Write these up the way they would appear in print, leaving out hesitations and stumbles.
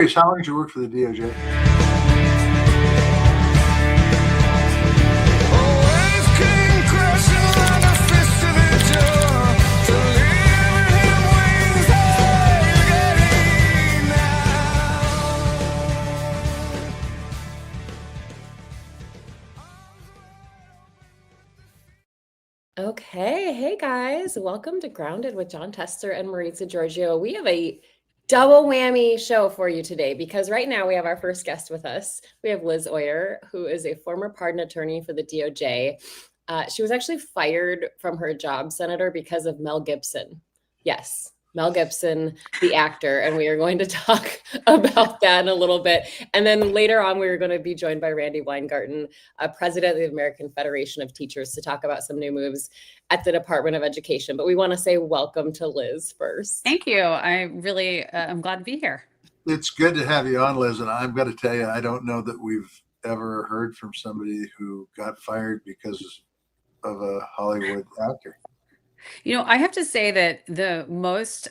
How long did you work for the DOJ? Okay, hey guys, welcome to Grounded with John Tester and Maritza Giorgio. We have a double whammy show for you today because right now we have our first guest with us. We have Liz Oyer, who is a former pardon attorney for the DOJ. She was actually fired from her job, Senator, because of Mel Gibson. Yes, Mel Gibson, the actor, and we are going to talk about that in a little bit. And then later on, we are going to be joined by Randi Weingarten, president of the American Federation of Teachers, to talk about some new moves at the Department of Education. But we want to say welcome to Liz first. Thank you. I really am glad to be here. It's good to have you on, Liz. And I'm going to tell you, I don't know that we've ever heard from somebody who got fired because of a Hollywood actor. You know, I have to say that the most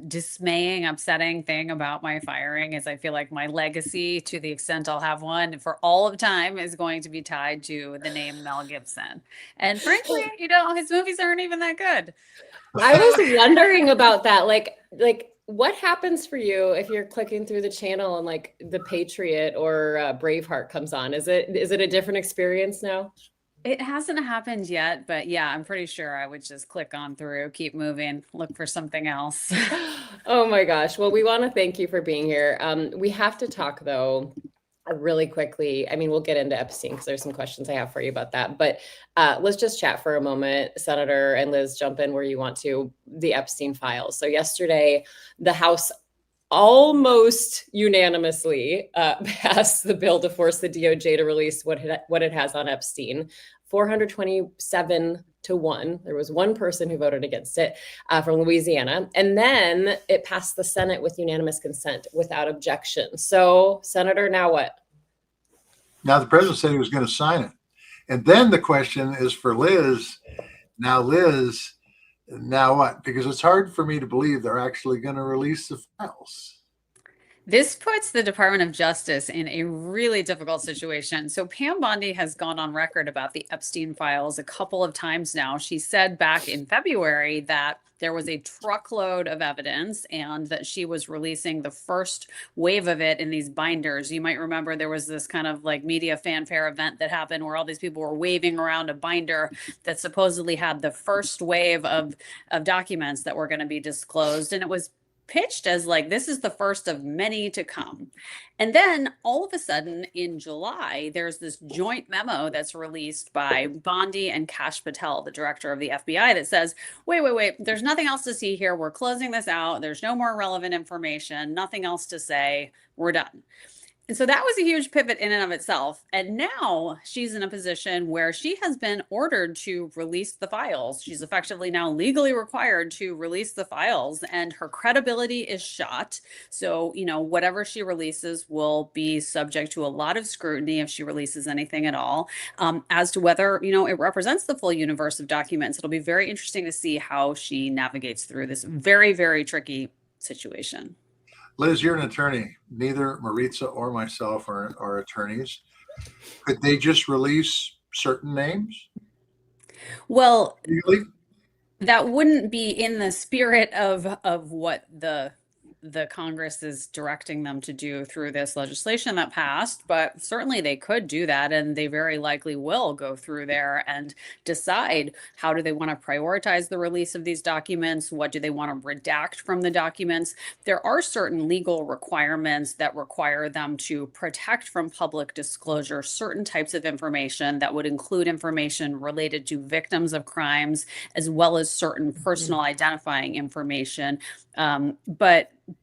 dismaying, upsetting thing about my firing is I feel like my legacy, to the extent I'll have one for all of time, is going to be tied to the name Mel Gibson. And frankly, you know, his movies aren't even that good. I was wondering about that. Like what happens for you if you're clicking through the channel and like The Patriot or Braveheart comes on? Is it a different experience now? It hasn't happened yet, but yeah, I'm pretty sure I would just click on through, keep moving, look for something else. Oh my gosh. Well, we want to thank you for being here. We have to talk though, really quickly. I mean, we'll get into Epstein because there's some questions I have for you about that, but let's just chat for a moment. Senator and Liz, jump in where you want to. The Epstein files. So yesterday, the House almost unanimously passed the bill to force the DOJ to release what it has on Epstein. 427 to 1. There was one person who voted against it from Louisiana. And then it passed the Senate with unanimous consent without objection. So, Senator, now what? Now, the president said he was going to sign it. And then the question is for Liz. Now, Liz, now what? Because it's hard for me to believe they're actually going to release the files. This puts the Department of Justice in a really difficult situation. So Pam Bondi has gone on record about the Epstein files a couple of times now. She said back in February that there was a truckload of evidence and that she was releasing the first wave of it in these binders. You might remember there was this kind of like media fanfare event that happened where all these people were waving around a binder that supposedly had the first wave of documents that were going to be disclosed. And it was pitched as like, this is the first of many to come. And then all of a sudden in July, there's this joint memo that's released by Bondi and Kash Patel, the director of the FBI, that says, wait, there's nothing else to see here. We're closing this out. There's no more relevant information, nothing else to say. We're done. And so that was a huge pivot in and of itself. And now she's in a position where she has been ordered to release the files. She's effectively now legally required to release the files, and her credibility is shot. So, you know, whatever she releases will be subject to a lot of scrutiny if she releases anything at all, as to whether, you know, it represents the full universe of documents. It'll be very interesting to see how she navigates through this very, very tricky situation. Liz, you're an attorney. Neither Maritza or myself are attorneys. Could they just release certain names? Well, Really? that wouldn't be in the spirit of what the Congress is directing them to do through this legislation that passed, but certainly they could do that, and they very likely will go through there and decide how do they want to prioritize the release of these documents, what do they want to redact from the documents. There are certain legal requirements that require them to protect from public disclosure certain types of information that would include information related to victims of crimes, as well as certain personal identifying information.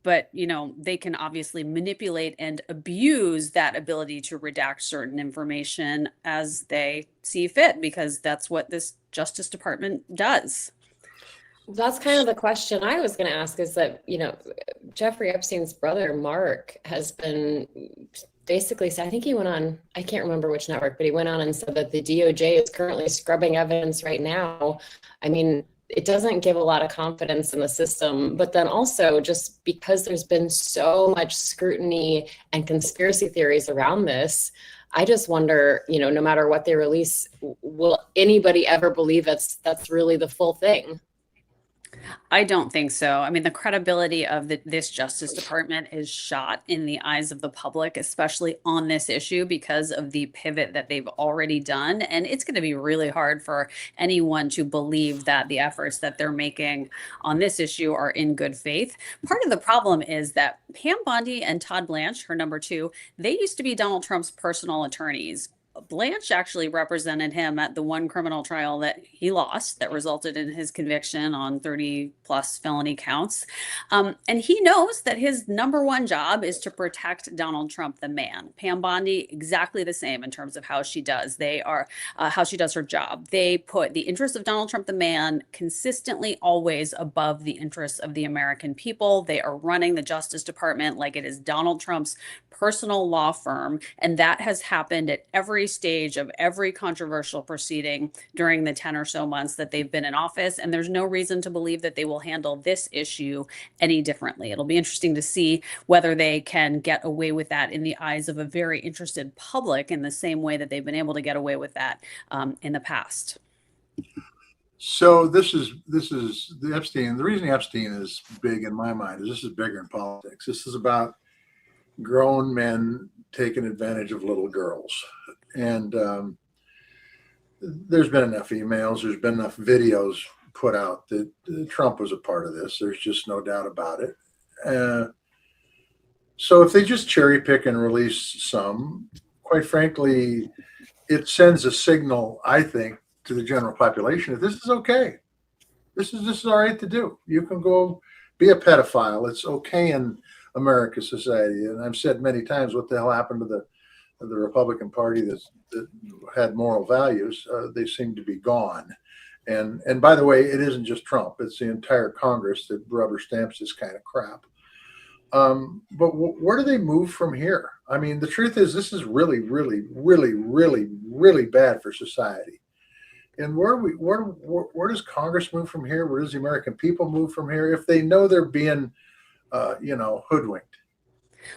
But you know, they can obviously manipulate and abuse that ability to redact certain information as they see fit, because that's what this Justice Department does. That's kind of the question I was going to ask, is that, you know, Jeffrey Epstein's brother, Mark, has been basically, I think he went on, I can't remember which network, but he went on and said that the DOJ is currently scrubbing evidence right now. I mean, it doesn't give a lot of confidence in the system. But then also, just because there's been so much scrutiny and conspiracy theories around this, I just wonder, no matter what they release, will anybody ever believe that's really the full thing? I don't think so. I mean, the credibility of this Justice Department is shot in the eyes of the public, especially on this issue, because of the pivot that they've already done. And it's going to be really hard for anyone to believe that the efforts that they're making on this issue are in good faith. Part of the problem is that Pam Bondi and Todd Blanche, her number two, they used to be Donald Trump's personal attorneys. Blanche actually represented him at the one criminal trial that he lost that resulted in his conviction on 30 plus felony counts. And he knows that his number one job is to protect Donald Trump, the man. Pam Bondi, exactly the same in terms of how she does. How she does her job. They put the interests of Donald Trump, the man, consistently always above the interests of the American people. They are running the Justice Department like it is Donald Trump's personal law firm. And that has happened at every stage of every controversial proceeding during the 10 or so months that they've been in office. And there's no reason to believe that they will handle this issue any differently. It'll be interesting to see whether they can get away with that in the eyes of a very interested public in the same way that they've been able to get away with that in the past. So this is the Epstein. The reason Epstein is big in my mind is this is bigger in politics. This is about grown men taking advantage of little girls. And there's been enough emails, there's been enough videos put out that Trump was a part of this. There's just no doubt about it. So if they just cherry pick and release some, quite frankly, it sends a signal, I think, to the general population that this is okay. This is all right to do. You can go be a pedophile. It's okay in American society. And I've said many times, what the hell happened to the Republican Party that had moral values? They seem to be gone. And by the way, it isn't just Trump; it's the entire Congress that rubber stamps this kind of crap. But where do they move from here? I mean, the truth is, this is really, really, really, really, really bad for society. And where does Congress move from here? Where does the American people move from here if they know they're being hoodwinked?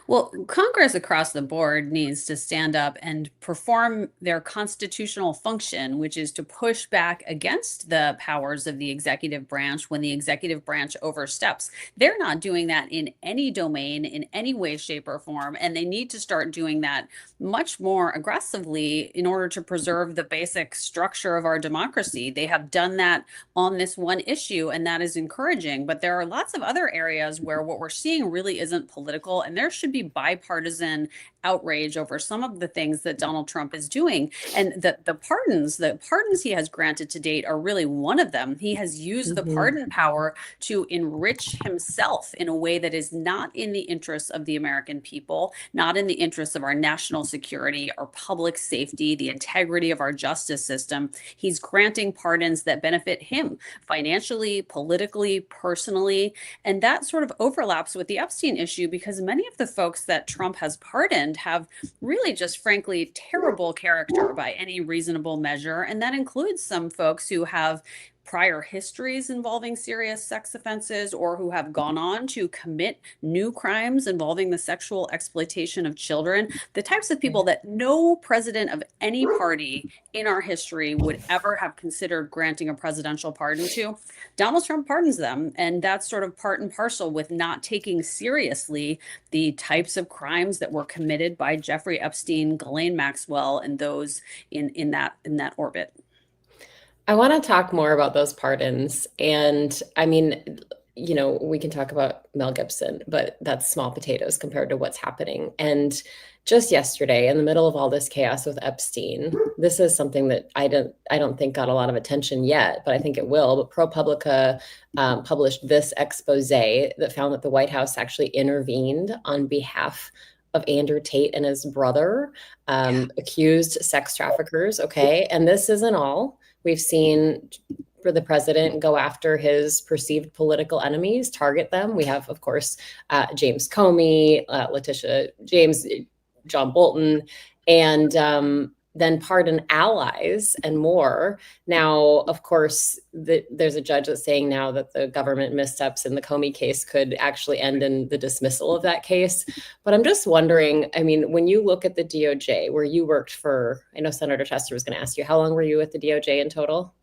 Well, Congress across the board needs to stand up and perform their constitutional function, which is to push back against the powers of the executive branch when the executive branch oversteps. They're not doing that in any domain, in any way, shape, or form, and they need to start doing that much more aggressively in order to preserve the basic structure of our democracy. They have done that on this one issue, and that is encouraging. But there are lots of other areas where what we're seeing really isn't political, and there should be bipartisan outrage over some of the things that Donald Trump is doing. And the pardons he has granted to date are really one of them. He has used the pardon power to enrich himself in a way that is not in the interests of the American people, not in the interests of our national security, our public safety, the integrity of our justice system. He's granting pardons that benefit him financially, politically, personally. And that sort of overlaps with the Epstein issue, because many of the folks that Trump has pardoned have really just frankly terrible character by any reasonable measure. And that includes some folks who have prior histories involving serious sex offenses or who have gone on to commit new crimes involving the sexual exploitation of children, the types of people that no president of any party in our history would ever have considered granting a presidential pardon to. Donald Trump pardons them, and that's sort of part and parcel with not taking seriously the types of crimes that were committed by Jeffrey Epstein, Ghislaine Maxwell, and those in that orbit. I want to talk more about those pardons. And I mean, we can talk about Mel Gibson, but that's small potatoes compared to what's happening. And just yesterday, in the middle of all this chaos with Epstein, this is something that I don't think got a lot of attention yet, but I think it will. But ProPublica published this expose that found that the White House actually intervened on behalf of Andrew Tate and his brother, accused sex traffickers. Okay. And this isn't all. We've seen for the president go after his perceived political enemies, target them. We have, of course, James Comey, Letitia James, John Bolton. And then pardon allies and more. Now, of course, there's a judge that's saying now that the government missteps in the Comey case could actually end in the dismissal of that case. But I'm just wondering, I mean, when you look at the DOJ, where you worked for, I know Senator Tester was going to ask you, how long were you at the DOJ in total?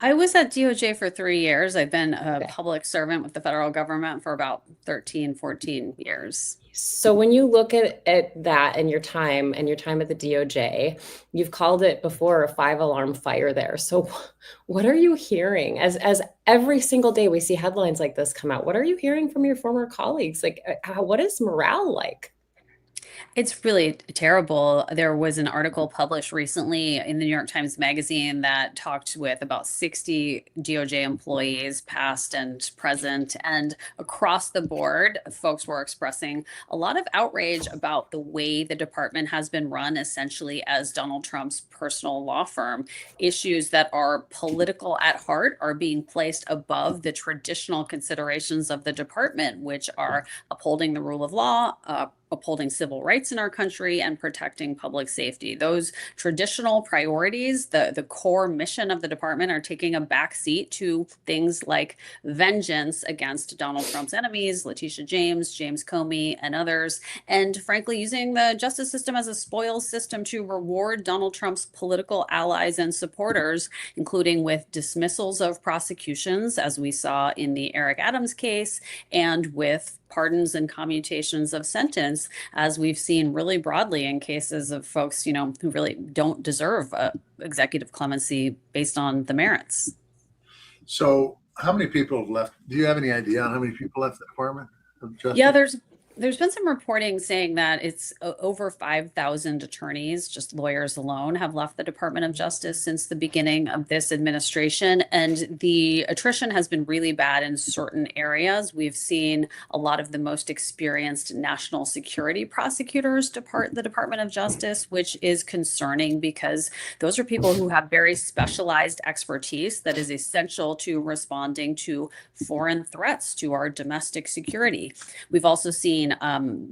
I was at DOJ for 3 years. I've been a Okay. public servant with the federal government for about 13, 14 years. So when you look at that and your time at the DOJ, you've called it before a 5-alarm fire there. So what are you hearing as every single day we see headlines like this come out? What are you hearing from your former colleagues? Like, what is morale like? It's really terrible. There was an article published recently in the New York Times Magazine that talked with about 60 DOJ employees, past and present, and across the board, folks were expressing a lot of outrage about the way the department has been run, essentially as Donald Trump's personal law firm. Issues that are political at heart are being placed above the traditional considerations of the department, which are upholding the rule of law, upholding civil rights in our country, and protecting public safety. Those traditional priorities, the core mission of the department, are taking a back seat to things like vengeance against Donald Trump's enemies, Letitia James, James Comey, and others, and frankly, using the justice system as a spoils system to reward Donald Trump's political allies and supporters, including with dismissals of prosecutions, as we saw in the Eric Adams case, and with pardons and commutations of sentence, as we've seen really broadly in cases of folks, who really don't deserve executive clemency based on the merits. So how many people have left? Do you have any idea on how many people left the Department of Justice? Yeah, there's been some reporting saying that it's over 5,000 attorneys, just lawyers alone, have left the Department of Justice since the beginning of this administration. And the attrition has been really bad in certain areas. We've seen a lot of the most experienced national security prosecutors depart the Department of Justice, which is concerning because those are people who have very specialized expertise that is essential to responding to foreign threats to our domestic security. We've also seen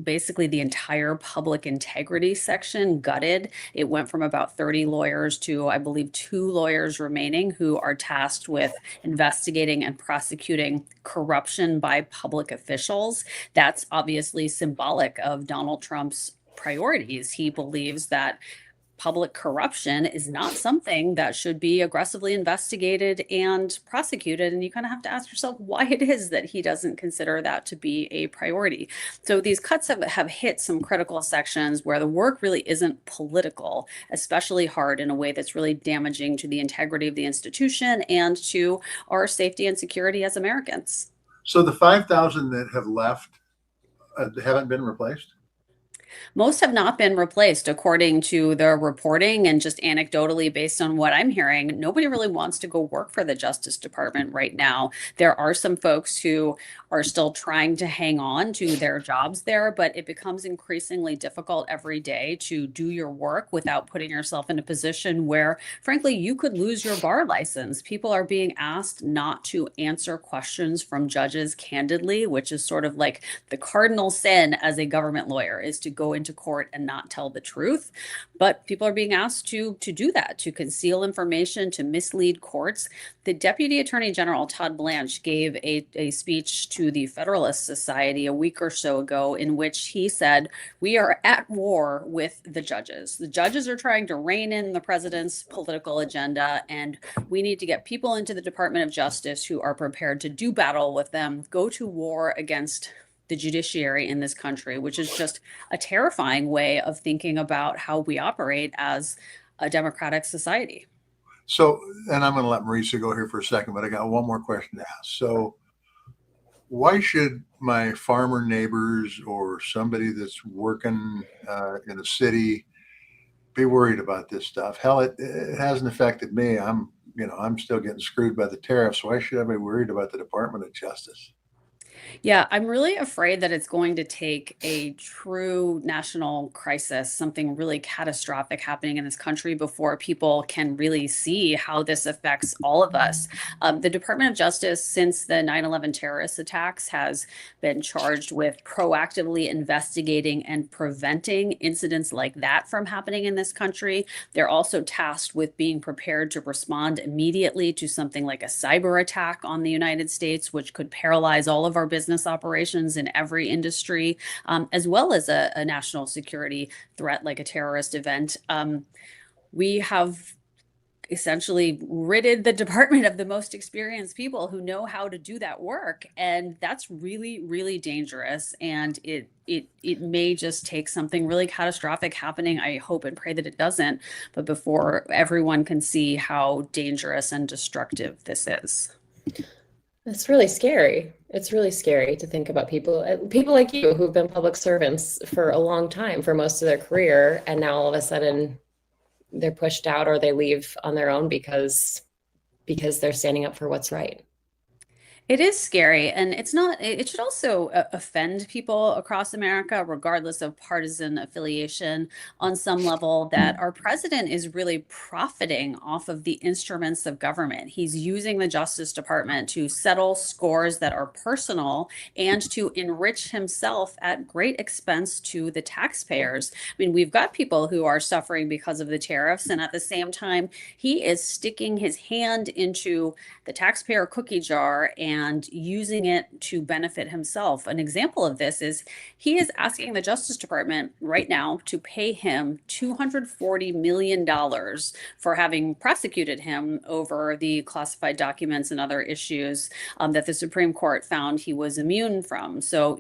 basically the entire public integrity section gutted. It went from about 30 lawyers to, I believe, 2 lawyers remaining who are tasked with investigating and prosecuting corruption by public officials. That's obviously symbolic of Donald Trump's priorities. He believes that public corruption is not something that should be aggressively investigated and prosecuted. And you kind of have to ask yourself why it is that he doesn't consider that to be a priority. So these cuts have hit some critical sections where the work really isn't political, especially hard in a way that's really damaging to the integrity of the institution and to our safety and security as Americans. So the 5,000 that have left haven't been replaced? Most have not been replaced, according to the reporting, and just anecdotally, based on what I'm hearing, nobody really wants to go work for the Justice Department right now. There are some folks who are still trying to hang on to their jobs there, but it becomes increasingly difficult every day to do your work without putting yourself in a position where, frankly, you could lose your bar license. People are being asked not to answer questions from judges candidly, which is sort of like the cardinal sin as a government lawyer, is to go into court and not tell the truth. But people are being asked to do that, to conceal information, to mislead courts. The Deputy Attorney General, Todd Blanche, gave a speech to the Federalist Society a week or so ago in which he said, "We are at war with the judges. The judges are trying to rein in the president's political agenda, and we need to get people into the Department of Justice who are prepared to do battle with them, go to war against the judiciary in this country," which is just a terrifying way of thinking about how we operate as a democratic society. So, and I'm going to let Marisa go here for a second, but I got one more question to ask. So, why should my farmer neighbors or somebody that's working in a city be worried about this stuff? Hell, it hasn't affected me. I'm still getting screwed by the tariffs. Why should I be worried about the Department of Justice? Yeah, I'm really afraid that it's going to take a true national crisis, something really catastrophic happening in this country before people can really see how this affects all of us. The Department of Justice, since the 9/11 terrorist attacks, has been charged with proactively investigating and preventing incidents like that from happening in this country. They're also tasked with being prepared to respond immediately to something like a cyber attack on the United States, which could paralyze all of our business operations in every industry, as well as a national security threat like a terrorist event. We have essentially ridded the department of the most experienced people who know how to do that work, and that's really, really dangerous. And it may just take something really catastrophic happening. I hope and pray that it doesn't, but before everyone can see how dangerous and destructive this is. It's really scary. It's really scary to think about people like you who've been public servants for a long time, for most of their career, and now all of a sudden they're pushed out or they leave on their own because they're standing up for what's right. It is scary, and it's not, it should also offend people across America, regardless of partisan affiliation, on some level, that our president is really profiting off of the instruments of government. He's using the Justice Department to settle scores that are personal and to enrich himself at great expense to the taxpayers. I mean, we've got people who are suffering because of the tariffs, and at the same time, he is sticking his hand into the taxpayer cookie jar and using it to benefit himself. An example of this is he is asking the Justice Department right now to pay him $240 million for having prosecuted him over the classified documents and other issues that the Supreme Court found he was immune from. So,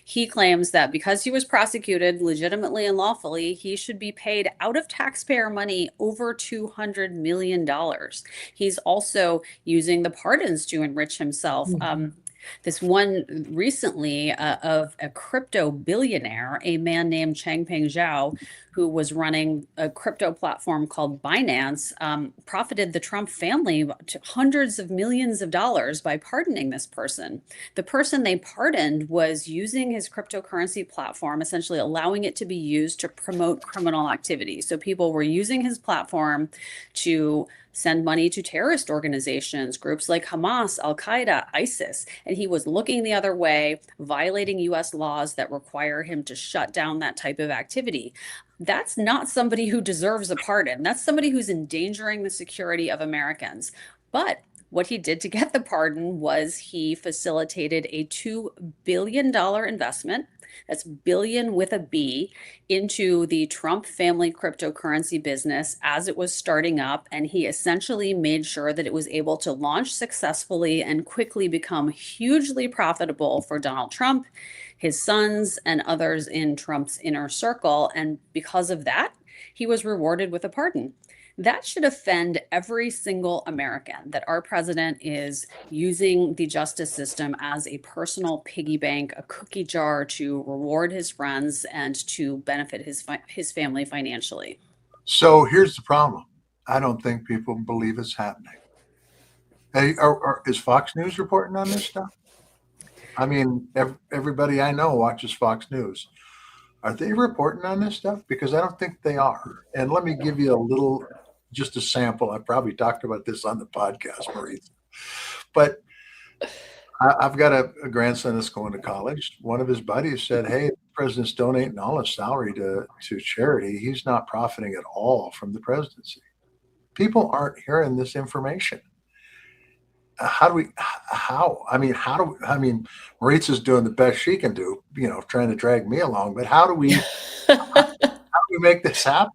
he claims that because he was prosecuted legitimately and lawfully, he should be paid out of taxpayer money over $200 million. He's also using the pardons to enrich himself. This one recently of a crypto billionaire, a man named Changpeng Zhao, who was running a crypto platform called Binance, profited the Trump family to hundreds of millions of dollars by pardoning this person. The person they pardoned was using his cryptocurrency platform, essentially allowing it to be used to promote criminal activity. So people were using his platform to send money to terrorist organizations, groups like Hamas, Al Qaeda, ISIS, and he was looking the other way, violating US laws that require him to shut down that type of activity. That's not somebody who deserves a pardon. That's somebody who's endangering the security of Americans. But what he did to get the pardon was he facilitated a $2 billion investment, that's billion with a B, into the Trump family cryptocurrency business as it was starting up. And he essentially made sure that it was able to launch successfully and quickly become hugely profitable for Donald Trump, his sons, and others in Trump's inner circle. And because of that, he was rewarded with a pardon. That should offend every single American, that our president is using the justice system as a personal piggy bank, a cookie jar to reward his friends and to benefit his family financially. So here's the problem. I don't think people believe it's happening. Hey, is Fox News reporting on this stuff? I mean, everybody I know watches Fox News. Are they reporting on this stuff? Because I don't think they are. And let me give you just a sample. I probably talked about this on the podcast, Marie. But I've got a grandson that's going to college. One of his buddies said, hey, the president's donating all his salary to charity. He's not profiting at all from the presidency. People aren't hearing this information. Maritza's doing the best she can do, trying to drag me along, but how do we make this happen?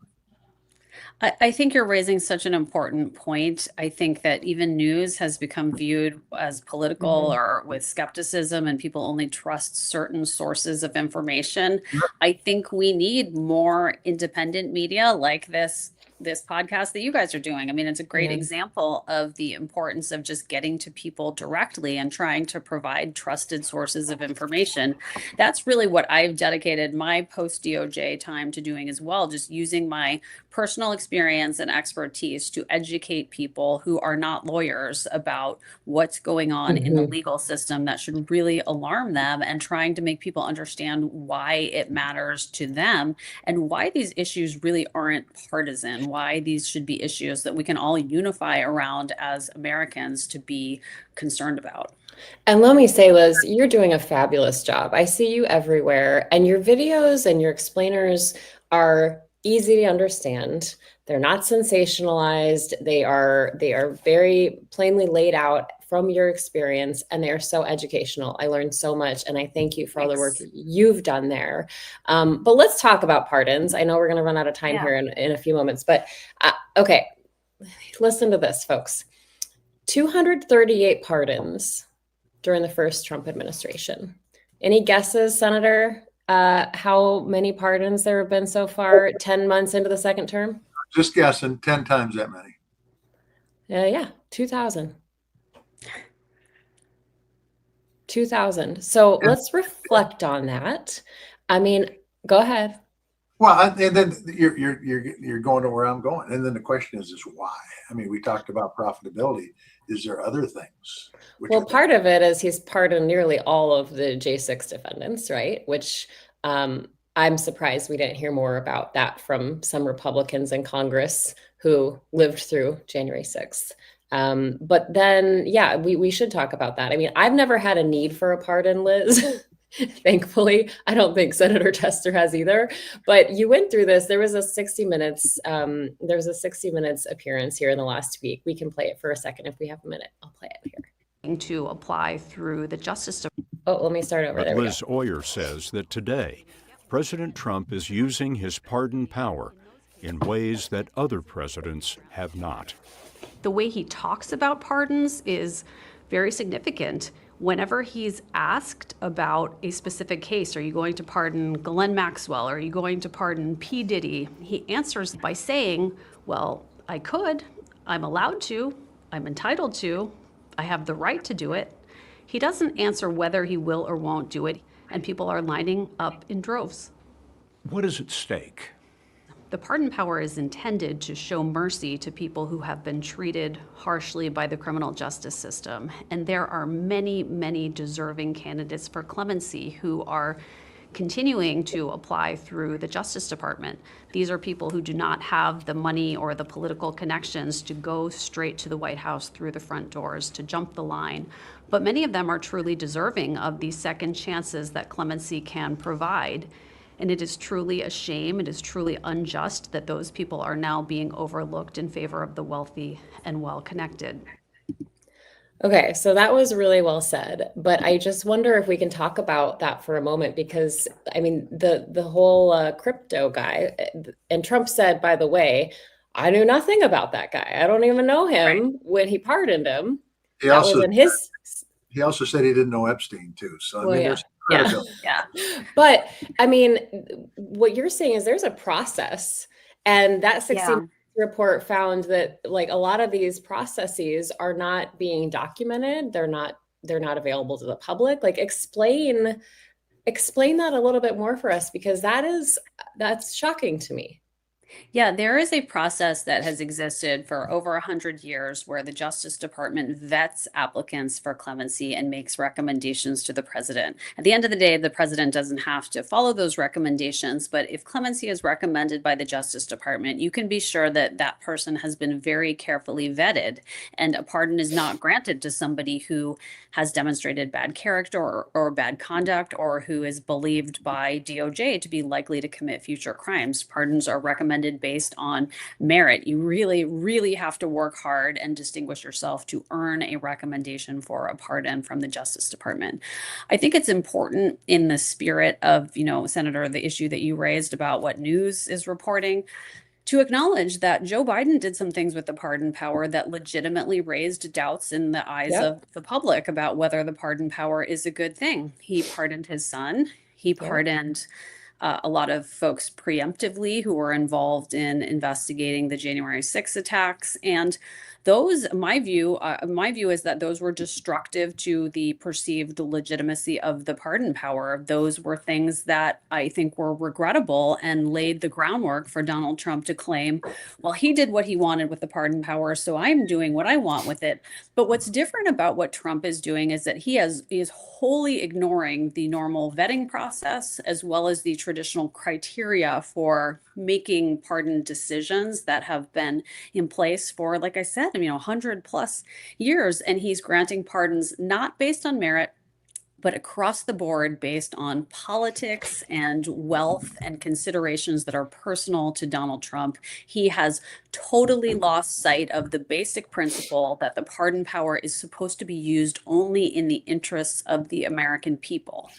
I think you're raising such an important point. I think that even news has become viewed as political or with skepticism, and people only trust certain sources of information. I think we need more independent media like this this podcast that you guys are doing. I mean, it's a great Yeah. example of the importance of just getting to people directly and trying to provide trusted sources of information. That's really what I've dedicated my post DOJ time to doing as well, just using my personal experience and expertise to educate people who are not lawyers about what's going on in the legal system that should really alarm them, and trying to make people understand why it matters to them and why these issues really aren't partisan, why these should be issues that we can all unify around as Americans to be concerned about. And let me say, Liz, you're doing a fabulous job. I see you everywhere, and your videos and your explainers are easy to understand. They're not sensationalized. They are very plainly laid out from your experience, and they are so educational. I learned so much, and I thank you for all the work you've done there. But let's talk about pardons. I know we're going to run out of time here in a few moments, but okay, listen to this, folks. 238 pardons during the first Trump administration. Any guesses, Senator, how many pardons there have been so far, 10 months into the second term? Just guessing, 10 times that many. Yeah, 2,000. 2,000. So let's reflect on that. I mean, go ahead. Well, and then you're going to where I'm going, and then the question is why? I mean, we talked about profitability. Is there other things? Well, part of it is he's pardoned nearly all of the J6 defendants, right? Which I'm surprised we didn't hear more about that from some Republicans in Congress who lived through January 6th. But then, yeah, we should talk about that. I mean, I've never had a need for a pardon, Liz. Thankfully, I don't think Senator Tester has either. But you went through this. There was a 60 Minutes. There was a 60 Minutes appearance here in the last week. We can play it for a second if we have a minute. I'll play it here. To apply through the Justice Department. Oh, let me start over. There Liz Oyer says that today, President Trump is using his pardon power in ways that other presidents have not. The way he talks about pardons is very significant. Whenever he's asked about a specific case, are you going to pardon Ghislaine Maxwell? Are you going to pardon P. Diddy? He answers by saying, well, I could, I'm allowed to, I'm entitled to, I have the right to do it. He doesn't answer whether he will or won't do it, and people are lining up in droves. What is at stake? The pardon power is intended to show mercy to people who have been treated harshly by the criminal justice system. And there are many, many deserving candidates for clemency who are continuing to apply through the Justice Department. These are people who do not have the money or the political connections to go straight to the White House through the front doors, to jump the line. But many of them are truly deserving of these second chances that clemency can provide. And it is truly a shame, it is truly unjust that those people are now being overlooked in favor of the wealthy and well-connected. Okay, so that was really well said, but I just wonder if we can talk about that for a moment, because I mean, the whole crypto guy, and Trump said, by the way, I knew nothing about that guy. I don't even know him when he pardoned him. He also said he didn't know Epstein too. So I mean, there's credibility. Yeah. But I mean, what you're saying is there's a process, and that 60 report found that like a lot of these processes are not being documented. They're not available to the public. Like explain that a little bit more for us, because that's shocking to me. Yeah, there is a process that has existed for over 100 years where the Justice Department vets applicants for clemency and makes recommendations to the president. At the end of the day, the president doesn't have to follow those recommendations, but if clemency is recommended by the Justice Department, you can be sure that that person has been very carefully vetted, and a pardon is not granted to somebody who has demonstrated bad character or bad conduct, or who is believed by DOJ to be likely to commit future crimes. Pardons are recommended based on merit. You really, really have to work hard and distinguish yourself to earn a recommendation for a pardon from the Justice Department. I think it's important, in the spirit of, Senator, the issue that you raised about what news is reporting, to acknowledge that Joe Biden did some things with the pardon power that legitimately raised doubts in the eyes of the public about whether the pardon power is a good thing. He pardoned his son. He pardoned a lot of folks preemptively who were involved in investigating the January 6 attacks. And those, my view is that those were destructive to the perceived legitimacy of the pardon power. Those were things that I think were regrettable and laid the groundwork for Donald Trump to claim, well, he did what he wanted with the pardon power, so I'm doing what I want with it. But what's different about what Trump is doing is that he is wholly ignoring the normal vetting process as well as the traditional criteria for making pardon decisions that have been in place for, like I said, 100+ years. And he's granting pardons not based on merit, but across the board based on politics and wealth and considerations that are personal to Donald Trump. He has totally lost sight of the basic principle that the pardon power is supposed to be used only in the interests of the American people.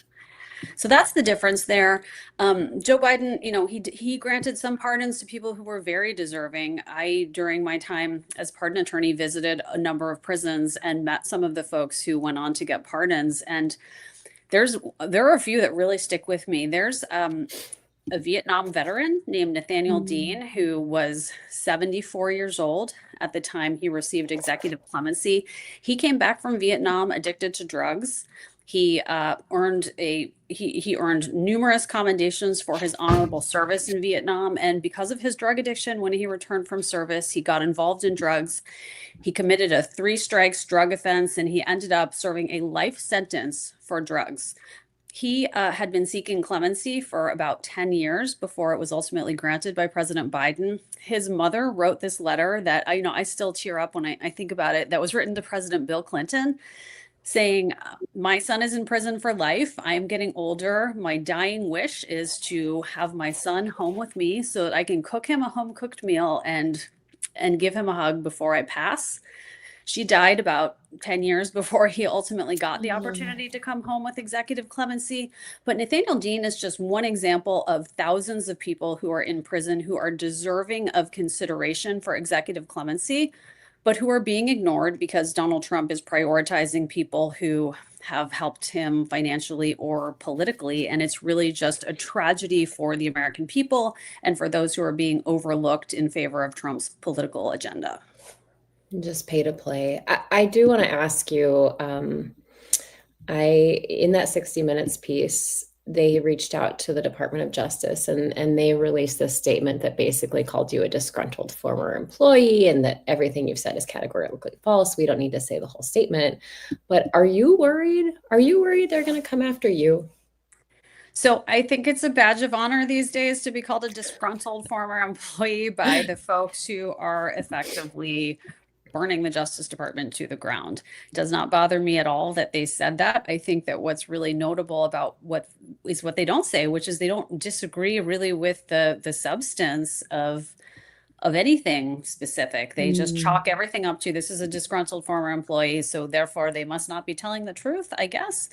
So that's the difference there. Joe Biden, he granted some pardons to people who were very deserving. I, during my time as pardon attorney, visited a number of prisons and met some of the folks who went on to get pardons. And there are a few that really stick with me. There's a Vietnam veteran named Nathaniel Dean, who was 74 years old at the time he received executive clemency. He came back from Vietnam addicted to drugs. He earned numerous commendations for his honorable service in Vietnam. And because of his drug addiction, when he returned from service, he got involved in drugs. He committed a 3 strikes drug offense, and he ended up serving a life sentence for drugs. He had been seeking clemency for about 10 years before it was ultimately granted by President Biden. His mother wrote this letter that I still tear up when I think about it, that was written to President Bill Clinton, saying, my son is in prison for life. I am getting older. My dying wish is to have my son home with me so that I can cook him a home cooked meal and give him a hug before I pass. She died about 10 years before he ultimately got the opportunity to come home with executive clemency. But Nathaniel Dean is just one example of thousands of people who are in prison who are deserving of consideration for executive clemency, but who are being ignored because Donald Trump is prioritizing people who have helped him financially or politically. And it's really just a tragedy for the American people and for those who are being overlooked in favor of Trump's political agenda. Just pay to play. I do want to ask you, in that 60 Minutes piece, they reached out to the Department of Justice and they released this statement that basically called you a disgruntled former employee and that everything you've said is categorically false. We don't need to say the whole statement, but are you worried? Are you worried they're going to come after you? So I think it's a badge of honor these days to be called a disgruntled former employee by the folks who are effectively burning the Justice Department to the ground. It does not bother me at all that they said that. I think that what's really notable about what they don't say, which is they don't disagree really with the substance of anything specific. They just chalk everything up to, this is a disgruntled former employee, so therefore they must not be telling the truth, I guess.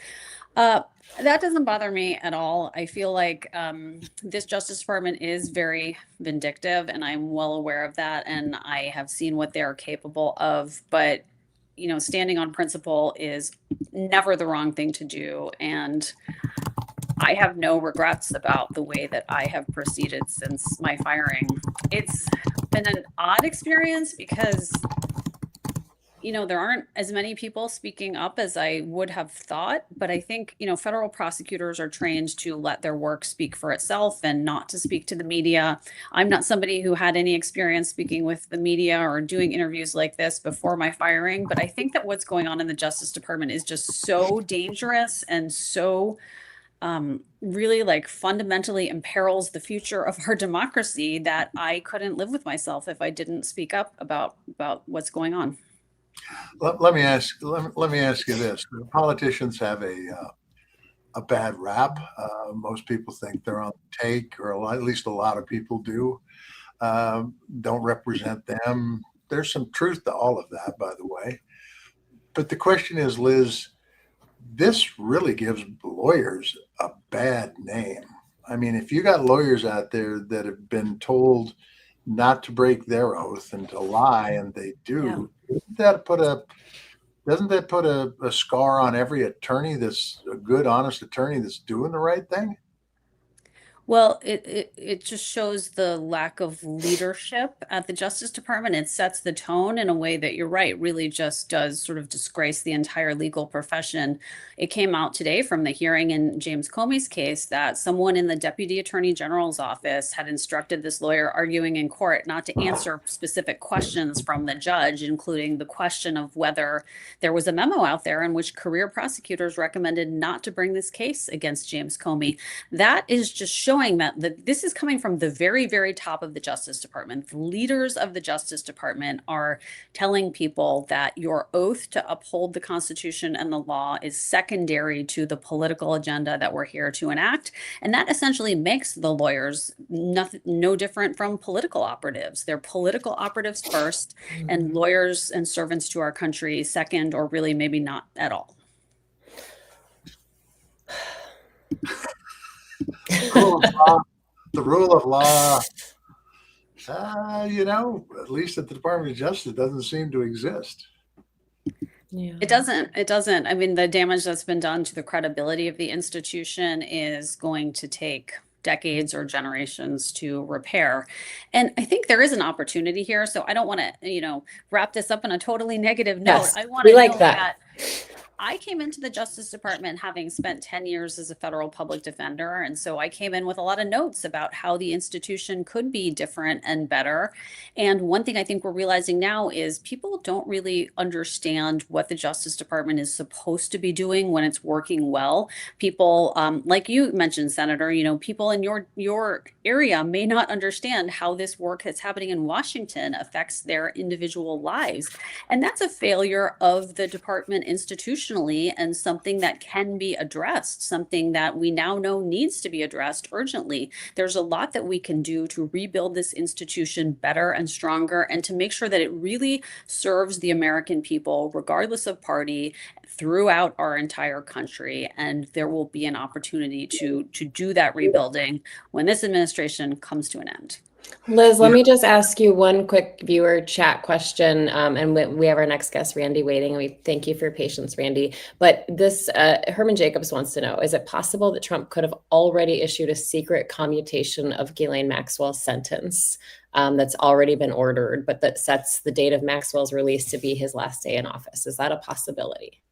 That doesn't bother me at all. I feel like this Justice Department is very vindictive, and I'm well aware of that, and I have seen what they're capable of. But, standing on principle is never the wrong thing to do, and I have no regrets about the way that I have proceeded since my firing. It's been an odd experience because there aren't as many people speaking up as I would have thought, but I think, federal prosecutors are trained to let their work speak for itself and not to speak to the media. I'm not somebody who had any experience speaking with the media or doing interviews like this before my firing, but I think that what's going on in the Justice Department is just so dangerous and so really fundamentally imperils the future of our democracy that I couldn't live with myself if I didn't speak up about what's going on. Let me ask you this: politicians have a bad rap. Most people think they're on the take, or at least a lot of people do. Don't represent them. There's some truth to all of that, by the way. But the question is, Liz, this really gives lawyers a bad name. I mean, if you got lawyers out there that have been told not to break their oath and to lie, and they do, doesn't that put a scar on every attorney that's a good, honest attorney that's doing the right thing? Well, it just shows the lack of leadership at the Justice Department. It sets the tone in a way that, you're right, really just does sort of disgrace the entire legal profession. It came out today from the hearing in James Comey's case that someone in the Deputy Attorney General's office had instructed this lawyer arguing in court not to answer specific questions from the judge, including the question of whether there was a memo out there in which career prosecutors recommended not to bring this case against James Comey. That is just showing that this is coming from the very, very top of the Justice Department. The leaders of the Justice Department are telling people that your oath to uphold the Constitution and the law is secondary to the political agenda that we're here to enact. And that essentially makes the lawyers no different from political operatives. They're political operatives first, and lawyers and servants to our country second, or really maybe not at all. The rule of law, at least at the Department of Justice, doesn't seem to exist. Yeah. It doesn't. I mean, the damage that's been done to the credibility of the institution is going to take decades or generations to repair. And I think there is an opportunity here. So I don't want to, wrap this up in a totally negative note. Yes, I want we to like note that. I came into the Justice Department having spent 10 years as a federal public defender. And so I came in with a lot of notes about how the institution could be different and better. And one thing I think we're realizing now is people don't really understand what the Justice Department is supposed to be doing when it's working well. People, like you mentioned, Senator, people in your area may not understand how this work that's happening in Washington affects their individual lives. And that's a failure of the department institutionally, and something that can be addressed, something that we now know needs to be addressed urgently. There's a lot that we can do to rebuild this institution better and stronger, and to make sure that it really serves the American people, regardless of party, throughout our entire country. And there will be an opportunity to do that rebuilding when this administration comes to an end. Liz, let me just ask you one quick viewer chat question. And we have our next guest, Randy, waiting. And we thank you for your patience, Randy. But this, Herman Jacobs wants to know, is it possible that Trump could have already issued a secret commutation of Ghislaine Maxwell's sentence that's already been ordered, but that sets the date of Maxwell's release to be his last day in office? Is that a possibility?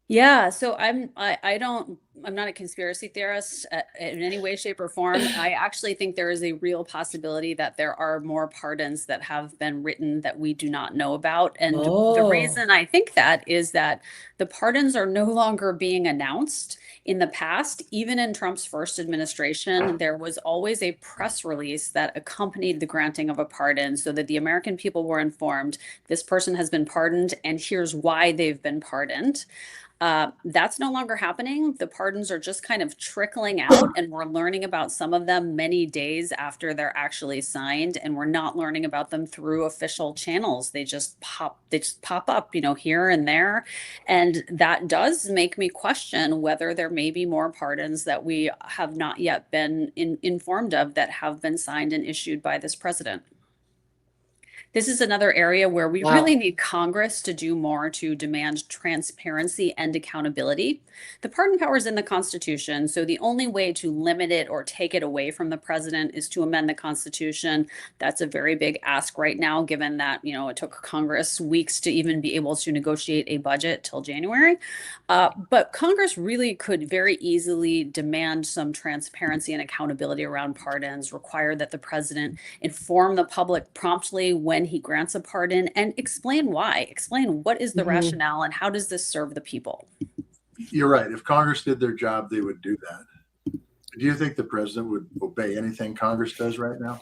Yeah, so I'm not a conspiracy theorist in any way, shape, or form. I actually think there is a real possibility that there are more pardons that have been written that we do not know about. And the reason I think that is that the pardons are no longer being announced. In the past, even in Trump's first administration, there was always a press release that accompanied the granting of a pardon so that the American people were informed, this person has been pardoned and here's why they've been pardoned. That's no longer happening. The pardons are just kind of trickling out, and we're learning about some of them many days after they're actually signed, and we're not learning about them through official channels. They just pop up, here and there. And that does make me question whether there may be more pardons that we have not yet been informed of that have been signed and issued by this president. This is another area where we really need Congress to do more to demand transparency and accountability. The pardon power is in the Constitution, so the only way to limit it or take it away from the president is to amend the Constitution. That's a very big ask right now, given that, it took Congress weeks to even be able to negotiate a budget till January. But Congress really could very easily demand some transparency and accountability around pardons, require that the president inform the public promptly when he grants a pardon, and explain why. Explain what is the rationale and how does this serve the people? You're right. If Congress did their job, they would do that. Do you think the president would obey anything Congress does right now?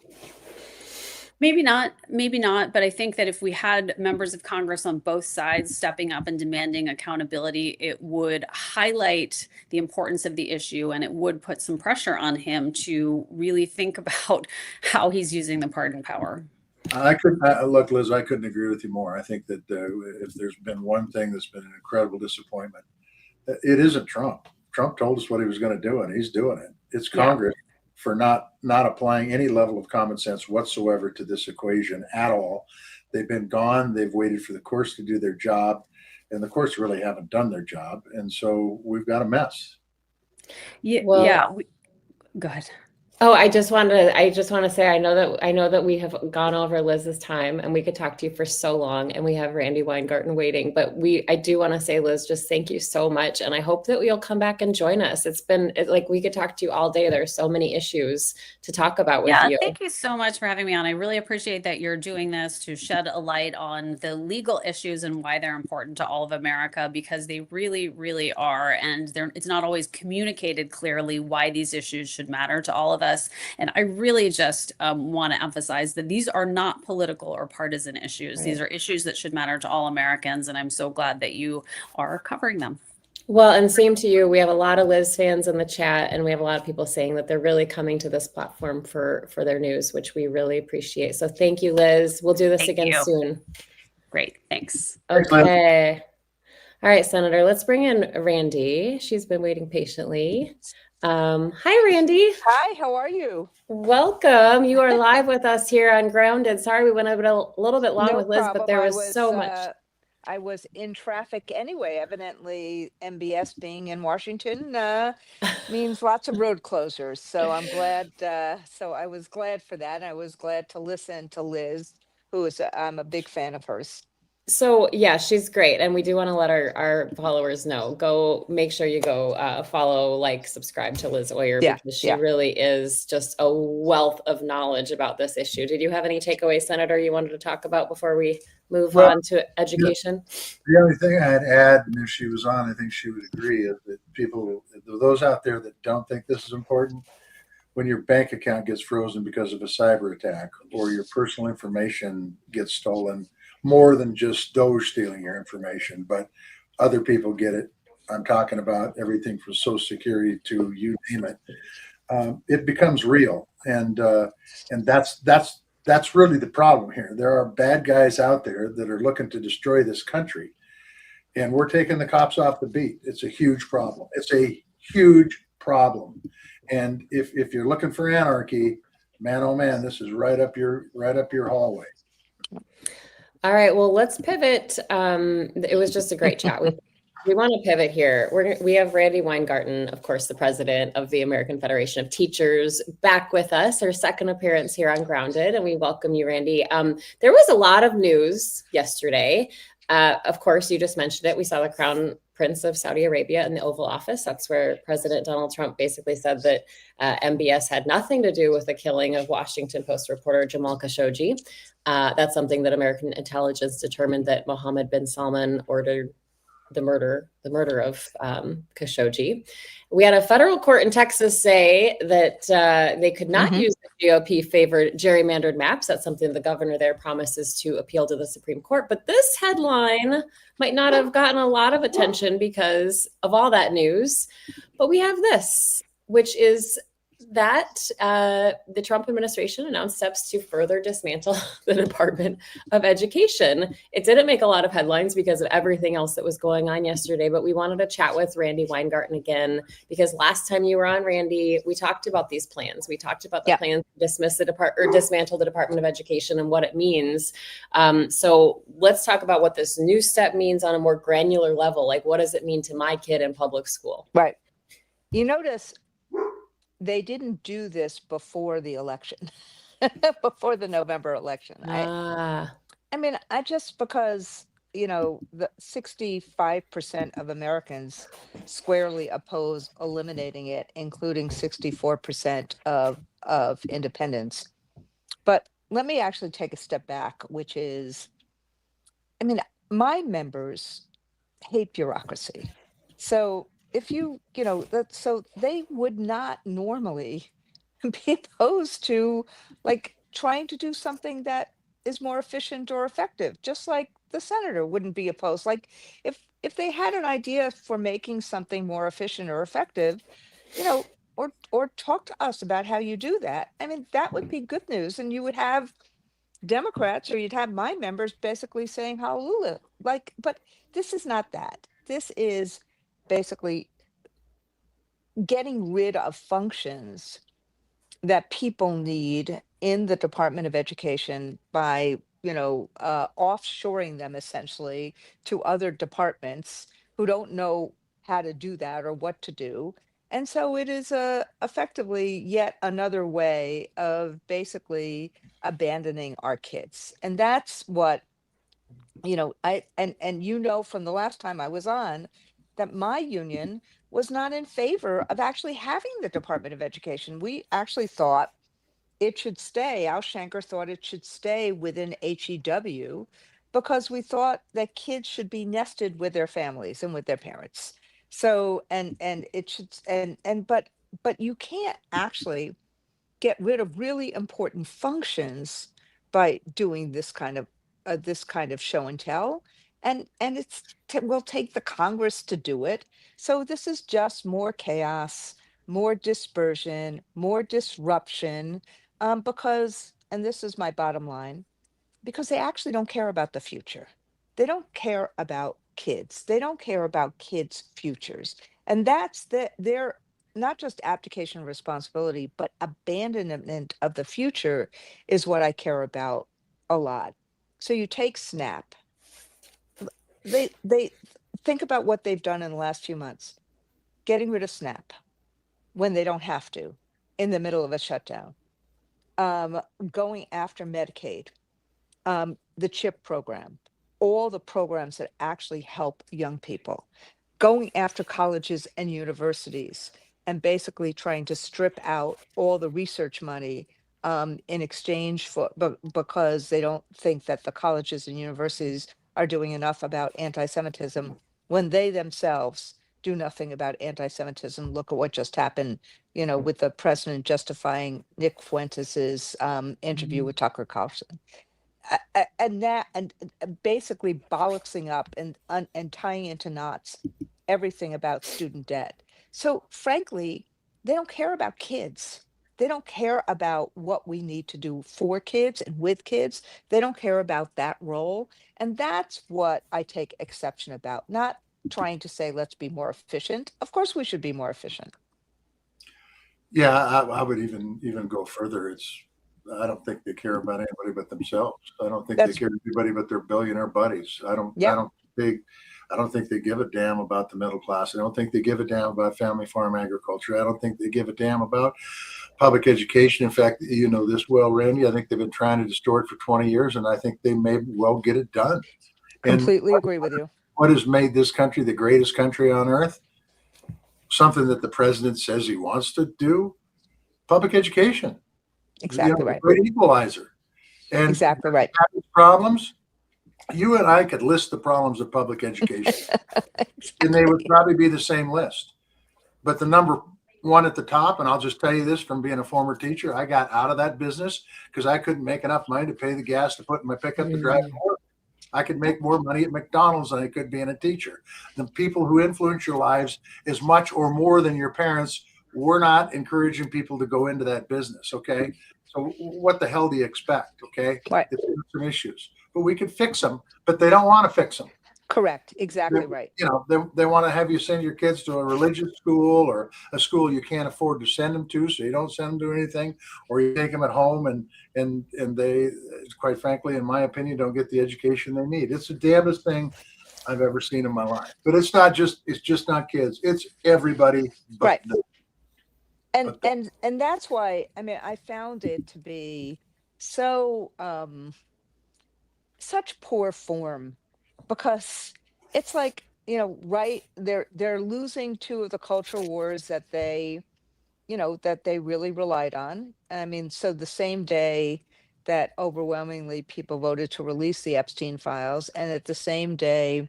Maybe not. But I think that if we had members of Congress on both sides stepping up and demanding accountability, it would highlight the importance of the issue, and it would put some pressure on him to really think about how he's using the pardon power. Look, Liz, I couldn't agree with you more. I think that if there's been one thing that's been an incredible disappointment, it isn't Trump. Trump told us what he was going to do, and he's doing it. It's Congress for not applying any level of common sense whatsoever to this equation at all. They've been gone. They've waited for the courts to do their job, and the courts really haven't done their job. And so we've got a mess. Go ahead. Oh, I just want to say I know that we have gone over Liz's time and we could talk to you for so long and we have Randy Weingarten waiting, but I do want to say, Liz, just thank you so much. And I hope that you'll come back and join us. Like we could talk to you all day. There's so many issues to talk about with Yeah, you. thank you so much for having me on. I really appreciate that you're doing this to shed a light on the legal issues and why they're important to all of America, because they really, really are. And it's not always communicated clearly why these issues should matter to all of us. And I really just want to emphasize that these are not political or partisan issues. These are issues that should matter to all Americans. And I'm so glad that you are covering them. Well, and same to you. We have a lot of Liz fans in the chat, and we have a lot of people saying that they're really coming to this platform for their news, which we really appreciate. So thank you, Liz. We'll do this Thank again you. soon. Great. Thanks. Thanks, Liz. Okay. All right, Senator, let's bring in Randy. She's been waiting patiently. Hi, Randy. Hi, how are you? Welcome. You are live with us here on Grounded. Sorry we went a little bit long No with Liz, but problem. there was so much. I was in traffic anyway. Evidently, MBS being in Washington means lots of road closures. So I'm glad. So I was glad for that. I was glad to listen to Liz, I'm a big fan of hers. So yeah, she's great. And we do want to let our followers know, go make sure you go follow, like, subscribe to Liz Oyer, Yeah, because she yeah. really is just a wealth of knowledge about this issue. Did you have any takeaways, Senator, you wanted to talk about before we move on to education? The only thing I'd add, and if she was on, I think she would agree, is that those out there that don't think this is important, when your bank account gets frozen because of a cyber attack or your personal information gets stolen, more than just Doge stealing your information, but other people get it. I'm talking about everything from Social Security to you name it. It becomes real, and that's really the problem here. There are bad guys out there that are looking to destroy this country, and we're taking the cops off the beat. It's a huge problem. It's a huge problem. And if you're looking for anarchy, man, oh man, this is right up your hallway. All right, well, let's pivot. It was just a great chat. We want to pivot here. We have Randi Weingarten, of course, the president of the American Federation of Teachers, back with us, her second appearance here on Grounded, and we welcome you, Randi. There was a lot of news yesterday. Of course, you just mentioned it. We saw the Crown Prince of Saudi Arabia in the Oval Office. That's where President Donald Trump basically said that MBS had nothing to do with the killing of Washington Post reporter Jamal Khashoggi. That's something that American intelligence determined, that Mohammed bin Salman ordered the murder of Khashoggi. We had a federal court in Texas say that they could not use the GOP favored gerrymandered maps. That's something the governor there promises to appeal to the Supreme Court. But this headline might not have gotten a lot of attention because of all that news. But we have this, which is that the Trump administration announced steps to further dismantle the Department of Education. It didn't make a lot of headlines because of everything else that was going on yesterday, but we wanted to chat with Randi Weingarten again, because last time you were on, Randi, we talked about these plans. We talked about the plans to dismantle the Department of Education and what it means. So let's talk about what this new step means on a more granular level. Like, what does it mean to my kid in public school? Right. You notice they didn't do this before the election, before the November election. I mean, because, the 65% of Americans squarely oppose eliminating it, including 64% of independents. But let me actually take a step back, which is, my members hate bureaucracy. So if so they would not normally be opposed to, like, trying to do something that is more efficient or effective, just like the senator wouldn't be opposed. Like, if they had an idea for making something more efficient or effective, or talk to us about how you do that. That would be good news, and you would have Democrats, or you'd have my members basically saying hallelujah. But this is not that. This is basically getting rid of functions that people need in the Department of Education by, offshoring them essentially to other departments who don't know how to do that or what to do. And so it is effectively yet another way of basically abandoning our kids. And that's what, and from the last time I was on, that my union was not in favor of actually having the Department of Education. We actually thought it should stay. Al Shanker thought it should stay within HEW because we thought that kids should be nested with their families and with their parents. So and it should and but you can't actually get rid of really important functions by doing this kind of show and tell, and will take the Congress to do it. So this is just more chaos, more dispersion, more disruption, because, and this is my bottom line, because they actually don't care about the future. They don't care about kids. They don't care about kids' futures. And that's their not just abdication of responsibility, but abandonment of the future is what I care about a lot. So you take SNAP. They think about what they've done in the last few months, getting rid of SNAP when they don't have to in the middle of a shutdown, um, going after Medicaid, the CHIP program, all the programs that actually help young people, going after colleges and universities, and basically trying to strip out all the research money, in exchange for, because they don't think that the colleges and universities are doing enough about anti-Semitism when they themselves do nothing about anti-Semitism. Look at what just happened, with the president justifying Nick Fuentes's interview with Tucker Carlson, and that and basically bollocksing up and tying into knots everything about student debt. So frankly, they don't care about kids. They don't care about what we need to do for kids and with kids. They don't care about that role. And that's what I take exception about, not trying to say, let's be more efficient. Of course, we should be more efficient. Yeah, I would even go further. I don't think they care about anybody but themselves. I don't think they That's, care about anybody but their billionaire buddies. yep, I don't think they give a damn about the middle class. I don't think they give a damn about family farm agriculture. I don't think they give a damn about public education. In fact, you know this well, Randy. I think they've been trying to distort for 20 years, and I think they may well get it done. And completely agree with you. what has made this country the greatest country on earth? Something that the president says he wants to do: public education. Exactly The right. great equalizer. And Exactly right. problems, you and I could list the problems of public education, and they would probably be the same list. But the number one at the top, and I'll just tell you this from being a former teacher, I got out of that business because I couldn't make enough money to pay the gas to put in my pickup to drive to work. I could make more money at McDonald's than I could being a teacher. The people who influence your lives as much or more than your parents, we're not encouraging people to go into that business. Okay. So what the hell do you expect? Okay. Right. There's some issues, but we can fix them, but they don't want to fix them. Correct. Exactly right. They want to have you send your kids to a religious school or a school you can't afford to send them to, so you don't send them to anything, or you take them at home and they, quite frankly, in my opinion, don't get the education they need. It's the damnedest thing I've ever seen in my life. But it's just not kids. It's everybody but Right. them. And that's why, I mean, I found it to be so such poor form, because it's like, right, they're losing two of the cultural wars that they really relied on. I mean, so the same day that overwhelmingly people voted to release the Epstein files, and at the same day,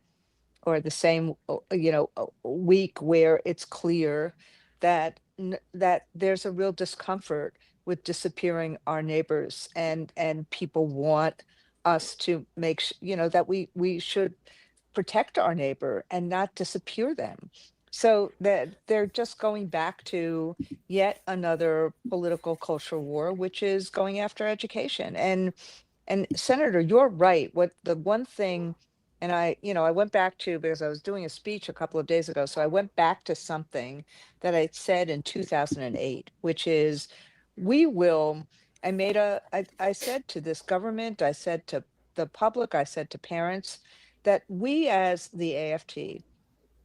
or the same week, where it's clear that that there's a real discomfort with disappearing our neighbors, and people want us to make that we should protect our neighbor and not disappear them. So that they're just going back to yet another political culture war, which is going after education. And Senator, you're right. What the one thing, and I went back to, because I was doing a speech a couple of days ago, so I went back to something that I said in 2008, which is, we will, I said to this government, I said to the public, I said to parents, that we as the AFT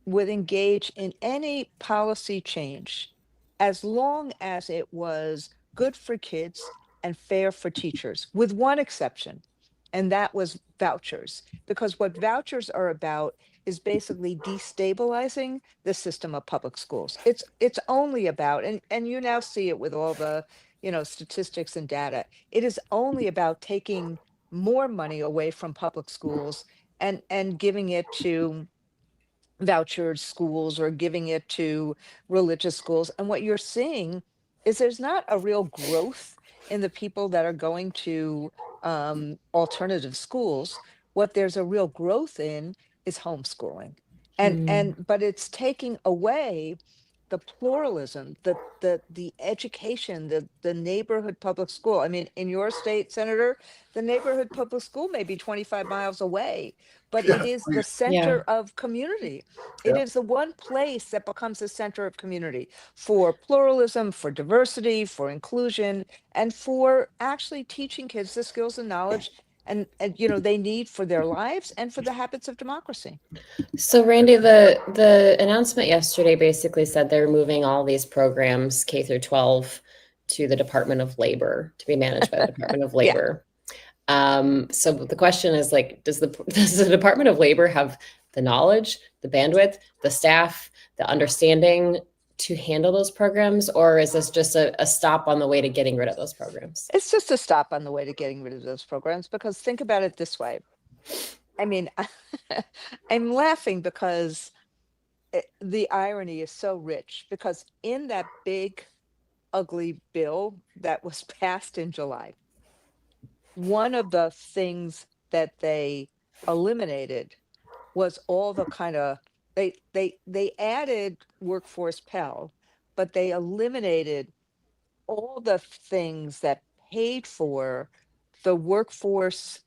would engage in any policy change as long as it was good for kids and fair for teachers, with one exception, and that was vouchers. Because what vouchers are about is basically destabilizing the system of public schools. It's only about, and you now see it with all the, statistics and data. It is only about taking more money away from public schools and giving it to vouchered schools or giving it to religious schools. And what you're seeing is there's not a real growth in the people that are going to alternative schools. What there's a real growth in is homeschooling. But it's taking away the pluralism, the education, the neighborhood public school. I mean, in your state, Senator, the neighborhood public school may be 25 miles away, but it Yeah, is the please. Yeah. center of community. It Yeah. is the one place that becomes a center of community for pluralism, for diversity, for inclusion, and for actually teaching kids the skills and knowledge and they need for their lives and for the habits of democracy. So Randy, the announcement yesterday basically said they're moving all these programs K through 12 to the Department of Labor to be managed by the Department of Yeah. Labor. So the question is like, does the Department of Labor have the knowledge, the bandwidth, the staff, the understanding to handle those programs, or is this just a stop on the way to getting rid of those programs? It's just a stop on the way to getting rid of those programs, because think about it this way. I mean, I'm laughing because the irony is so rich, because in that big, ugly bill that was passed in July, one of the things that they eliminated was all the kind of they added workforce Pell, but they eliminated all the things that paid for the workforce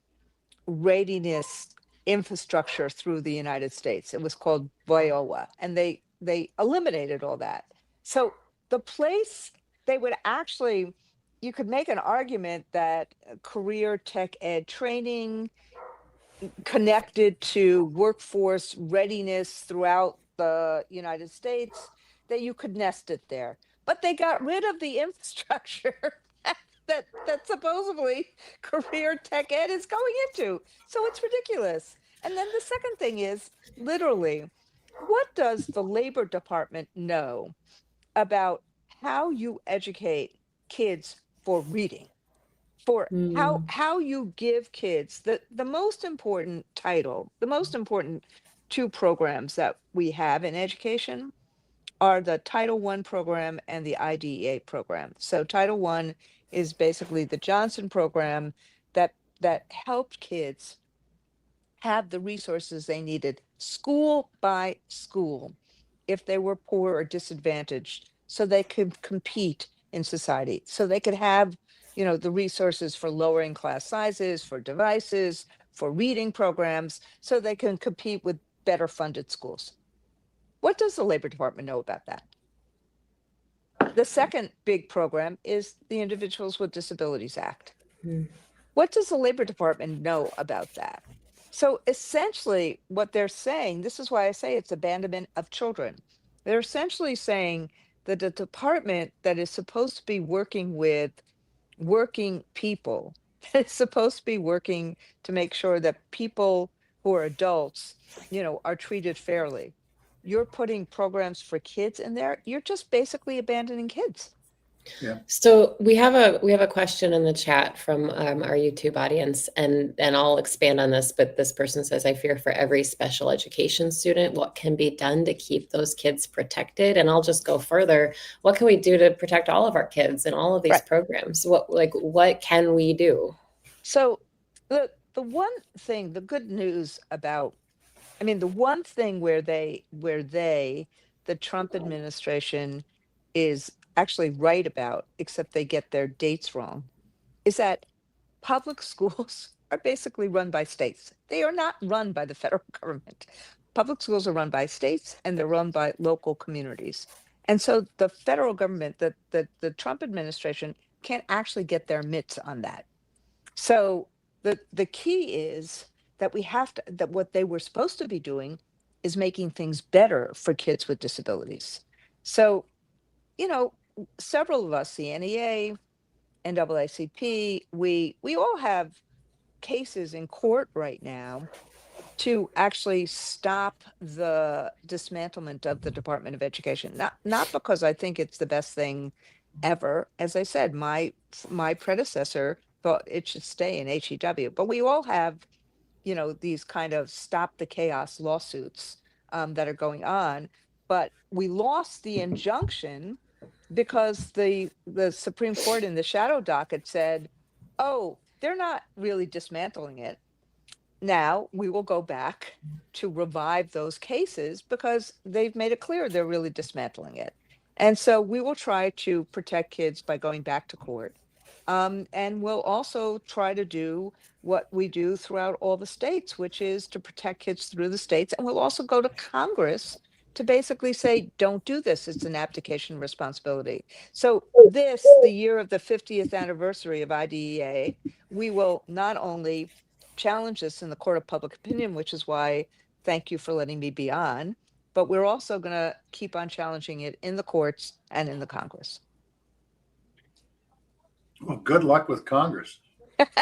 readiness infrastructure through the United States. It was called Viola, and they eliminated all that. So the place they would actually, you could make an argument that career tech ed training connected to workforce readiness throughout the United States, that you could nest it there. But they got rid of the infrastructure that supposedly career tech ed is going into. So it's ridiculous. And then the second thing is, literally, what does the Labor Department know about how you educate kids for reading? For how you give kids the most important title, the most important two programs that we have in education are the Title I program and the IDEA program. So Title I is basically the Johnson program that helped kids have the resources they needed, school by school, if they were poor or disadvantaged, so they could compete in society, so they could have, the resources for lowering class sizes, for devices, for reading programs, so they can compete with better funded schools. What does the Labor Department know about that? The second big program is the Individuals with Disabilities Act. What does the Labor Department know about that? So essentially, what they're saying, this is why I say it's abandonment of children. They're essentially saying that the department that is supposed to be working with working people, that is supposed to be working to make sure that people who are adults, are treated fairly. You're putting programs for kids in there. You're just basically abandoning kids. So we have a question in the chat from our YouTube audience, and I'll expand on this. But this person says, "I fear for every special education student. What can be done to keep those kids protected?" And I'll just go further. What can we do to protect all of our kids in all of these programs? What can we do? So the one thing, the good news about, the one thing where the Trump administration is actually right about, except they get their dates wrong, is that public schools are basically run by states. They are not run by the federal government. Public schools are run by states, and they're run by local communities. And so the federal government, the Trump administration, can't actually get their mitts on that. So the key is that that what they were supposed to be doing is making things better for kids with disabilities. So, you know, several of us, the NEA, NAACP, we all have cases in court right now to actually stop the dismantlement of the Department of Education. Not because I think it's the best thing ever. As I said, my predecessor thought it should stay in HEW, but we all have, you know, these kind of stop the chaos lawsuits that are going on. But we lost the injunction because the Supreme Court in the shadow docket said, oh, they're not really dismantling it. Now we will go back to revive those cases because they've made it clear they're really dismantling it. And so we will try to protect kids by going back to court. And we'll also try to do what we do throughout all the states, which is to protect kids through the states. And we'll also go to Congress to basically say, don't do this. It's an abdication of responsibility. So this, the year of the 50th anniversary of IDEA, we will not only challenge this in the court of public opinion, which is why thank you for letting me be on, but we're also going to keep on challenging it in the courts and in the Congress. Well, good luck with Congress.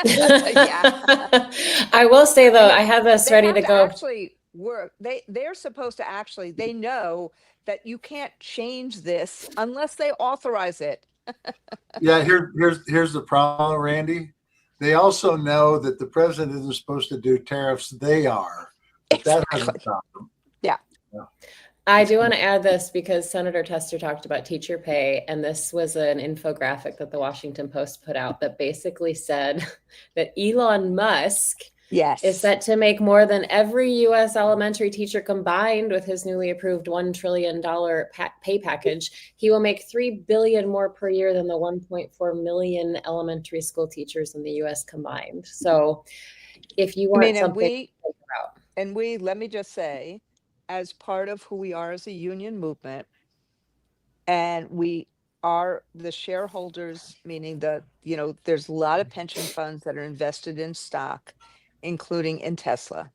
Yeah. I will say though, I I mean, have this they ready have to to go. actually work. They're supposed to actually, they know that you can't change this unless they authorize it. Yeah, here's the problem, Randy. They also know that the president isn't supposed to do tariffs. They are, but that hasn't Exactly. stopped them. Yeah. I do want to add this because Senator Tester talked about teacher pay, and this was an infographic that the Washington Post put out that basically said that Elon Musk Yes. is set to make more than every U.S. elementary teacher combined with his newly approved $1 trillion pay package. He will make $3 billion more per year than the 1.4 million elementary school teachers in the U.S. combined. So if you want something and we, let me just say, as part of who we are as a union movement, and we are the shareholders, meaning that, you know, there's a lot of pension funds that are invested in stock, including in Tesla.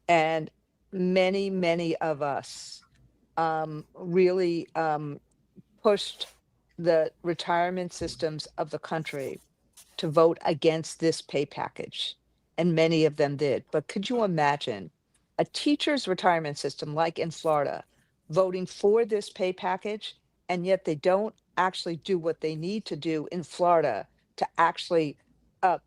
And many of us really pushed the retirement systems of the country to vote against this pay package. And many of them did. But could you imagine a teacher's retirement system like in Florida voting for this pay package, and yet they don't actually do what they need to do in Florida to actually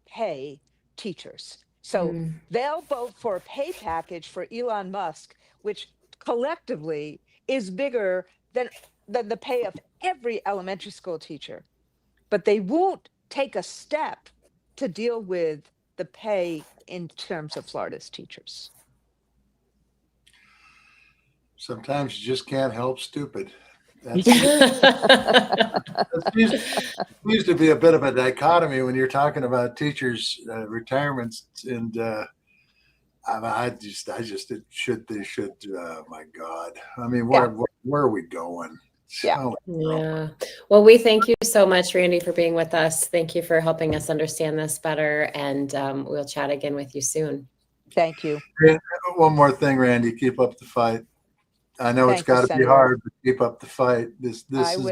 pay teachers? So they'll vote for a pay package for Elon Musk, which collectively is bigger than the pay of every elementary school teacher. But they won't take a step to deal with the pay in terms of Florida's teachers. Sometimes you just can't help stupid. That seems to be a bit of a dichotomy when you're talking about teachers' retirements, and I just they should. My God, I mean, where are we going? Yeah. Yeah. Well, we thank you so much, Randy, for being with us. Thank you for helping us understand this better, and we'll chat again with you soon. Thank you. One more thing, Randy, keep up the fight. I know it's got to be hard, but keep up the fight. This is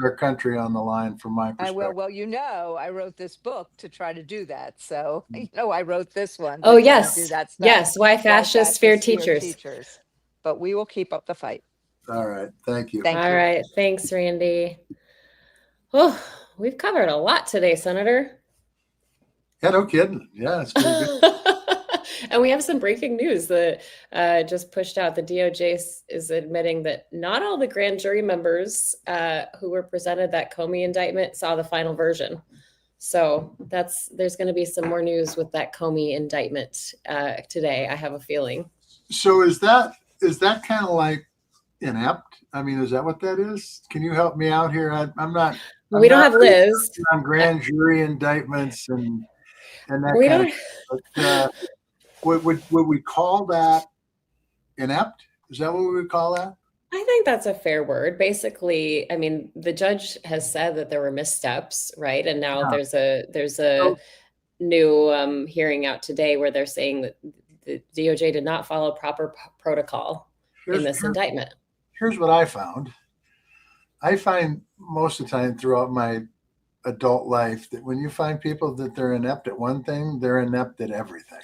our country on the line from my perspective. I will. Well, you know, I wrote this book to try to do that. So, you know, I wrote this one. Oh, yes. Do that stuff. Yes. Why fascists fear teachers. But we will keep up the fight. All right. Thank you. All right. Thanks, Randy. Oh, we've covered a lot today, Senator. Yeah, no kidding. Yeah, it's pretty good. And we have some breaking news that just pushed out. The DOJ is admitting that not all the grand jury members who were presented that Comey indictment saw the final version. So there's going to be some more news with that Comey indictment today, I have a feeling. So is that kind of like inept? I mean, is that what that is? Can you help me out here? I'm not. We don't have Liz on grand jury indictments and that we kind don't. of stuff. But, would we call that inept? Is that what we would call that? I think that's a fair word. Basically, I mean, the judge has said that there were missteps, right? And now there's a new hearing out today where they're saying that the DOJ did not follow proper protocol in this indictment. Here's what I found. I find most of the time throughout my adult life that when you find people that they're inept at one thing, they're inept at everything.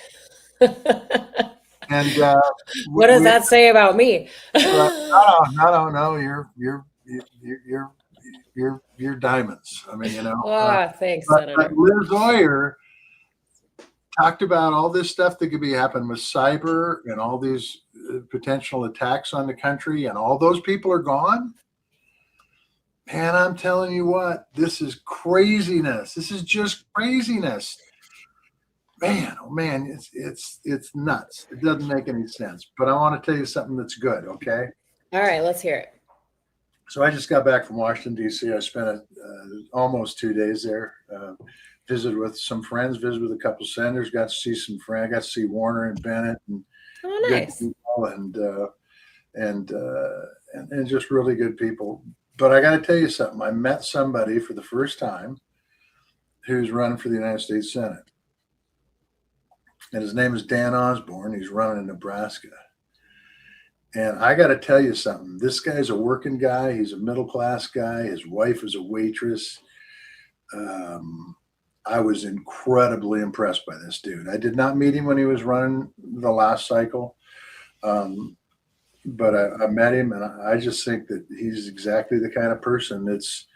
And what does that say about me? No. You're diamonds. I mean, you know. Thanks, but Senator. Liz Oyer talked about all this stuff that could be happening with cyber and all these potential attacks on the country, and all those people are gone. Man, I'm telling you what, this is craziness. This is just craziness. Man, oh man, it's nuts. It doesn't make any sense. But I want to tell you something that's good, okay? All right, let's hear it. So I just got back from Washington, D.C. I spent almost 2 days there. Visited with some friends, visited with a couple senators, got to see some friends, got to see Warner and Bennett, and nice. And just really good people. But I got to tell you something. I met somebody for the first time who's running for the United States Senate, and his name is Dan Osborne. He's running in Nebraska. And I got to tell you something. This guy's a working guy. He's a middle-class guy. His wife is a waitress. I was incredibly impressed by this dude. I did not meet him when he was running the last cycle, but I met him, and I just think that he's exactly the kind of person that's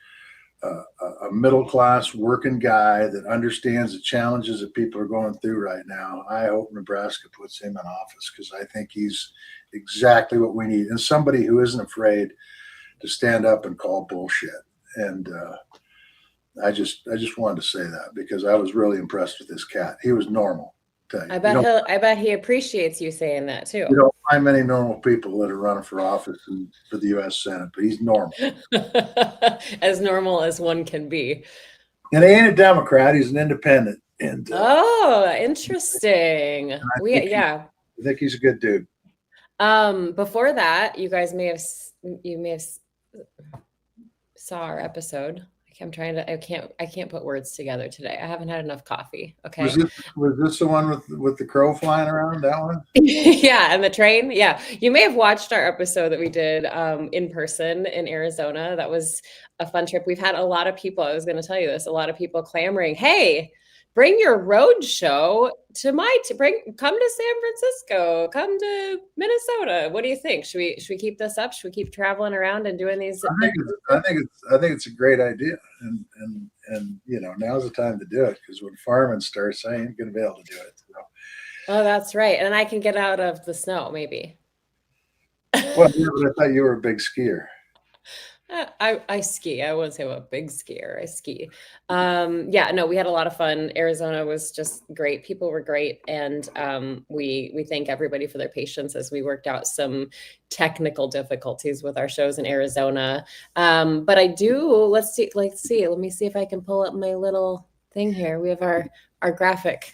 a middle-class working guy that understands the challenges that people are going through right now. I hope Nebraska puts him in office because I think he's exactly what we need, and somebody who isn't afraid to stand up and call bullshit. And I just wanted to say that because I was really impressed with this cat. He was normal. I bet he appreciates you saying that too. You don't find many normal people that are running for office and for the U.S. Senate, but he's normal. As normal as one can be. And he ain't a Democrat. He's an independent. And interesting. I think he's a good dude. Before that, you guys may have saw our episode. I can't put words together today. I haven't had enough coffee. Okay. Was this the one with the crow flying around? That one? Yeah, and the train. Yeah, you may have watched our episode that we did in person in Arizona. That was a fun trip. We've had a lot of people. I was going to tell you this. A lot of people clamoring, "Hey, bring your road show to come to San Francisco, come to Minnesota. What do you think? Should we keep this up? Should we keep traveling around and doing these? I think it's a great idea, and you know, now's the time to do it because when farming starts, I ain't going to be able to do it. So. Oh, that's right, and I can get out of the snow maybe. Well, yeah, but I thought you were a big skier. I ski. I wouldn't say I'm a big skier. I ski. Yeah, no, we had a lot of fun. Arizona was just great. People were great. And we thank everybody for their patience as we worked out some technical difficulties with our shows in Arizona. But let's see. Let me see if I can pull up my little thing here. We have our graphic.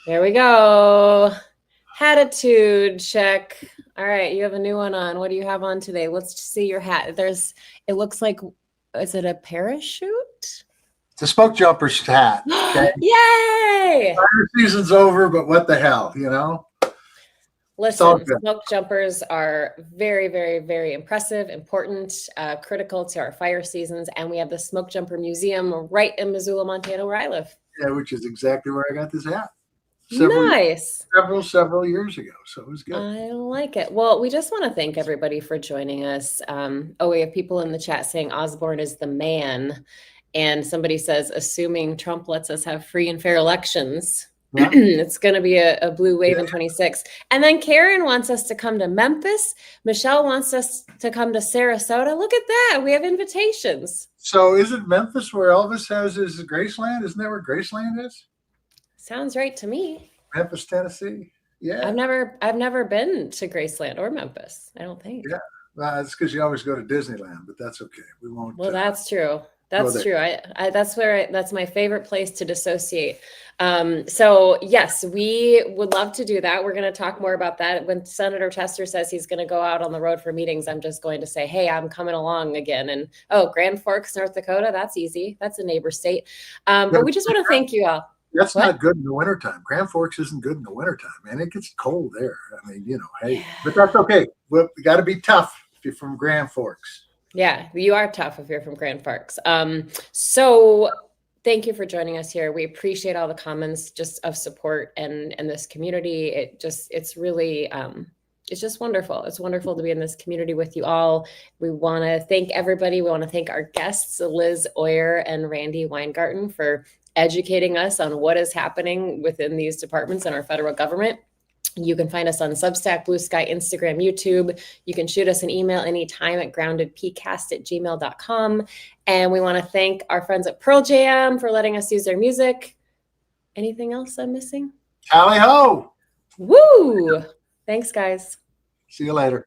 There we go. Attitude check. All right, you have a new one on. What do you have on today? Let's see your hat. It looks like, is it a parachute? It's a smoke jumper's hat. Okay? Yay! Fire season's over, but what the hell, you know? Listen, smoke jumpers are very, very, very impressive, important, critical to our fire seasons. And we have the Smoke Jumper Museum right in Missoula, Montana, where I live. Yeah, which is exactly where I got this hat. Several years ago. So it was good. I like it. Well, we just want to thank everybody for joining us. We have people in the chat saying Osborne is the man. And somebody says, assuming Trump lets us have free and fair elections, yeah. It's going to be a blue wave in 26. And then Karen wants us to come to Memphis. Michelle wants us to come to Sarasota. Look at that. We have invitations. So isn't Memphis where Elvis has his Graceland? Isn't that where Graceland is? Sounds right to me. Memphis, Tennessee. Yeah. I've never been to Graceland or Memphis. I don't think. Yeah. Well, it's because you always go to Disneyland, but that's okay. We won't. Well, that's true. That's true. That's my favorite place to dissociate. So yes, we would love to do that. We're going to talk more about that. When Senator Tester says he's going to go out on the road for meetings, I'm just going to say, hey, I'm coming along again. And Grand Forks, North Dakota, that's easy. That's a neighbor state. But we just want to thank you all. That's What? not good in the wintertime. Grand Forks isn't good in the wintertime, man. It gets cold there. I mean, hey, but that's okay. We got to be tough if you're from Grand Forks. Yeah, you are tough if you're from Grand Forks. So thank you for joining us here. We appreciate all the comments just of support and this community. It's really, it's just wonderful. It's wonderful to be in this community with you all. We want to thank everybody. We want to thank our guests, Liz Oyer and Randi Weingarten, for educating us on what is happening within these departments in our federal government. You can find us on Substack, Blue Sky, Instagram, YouTube. You can shoot us an email anytime at groundedpcast@gmail.com. And we want to thank our friends at Pearl Jam for letting us use their music. Anything else I'm missing? Tally ho! Woo! Thanks, guys. See you later.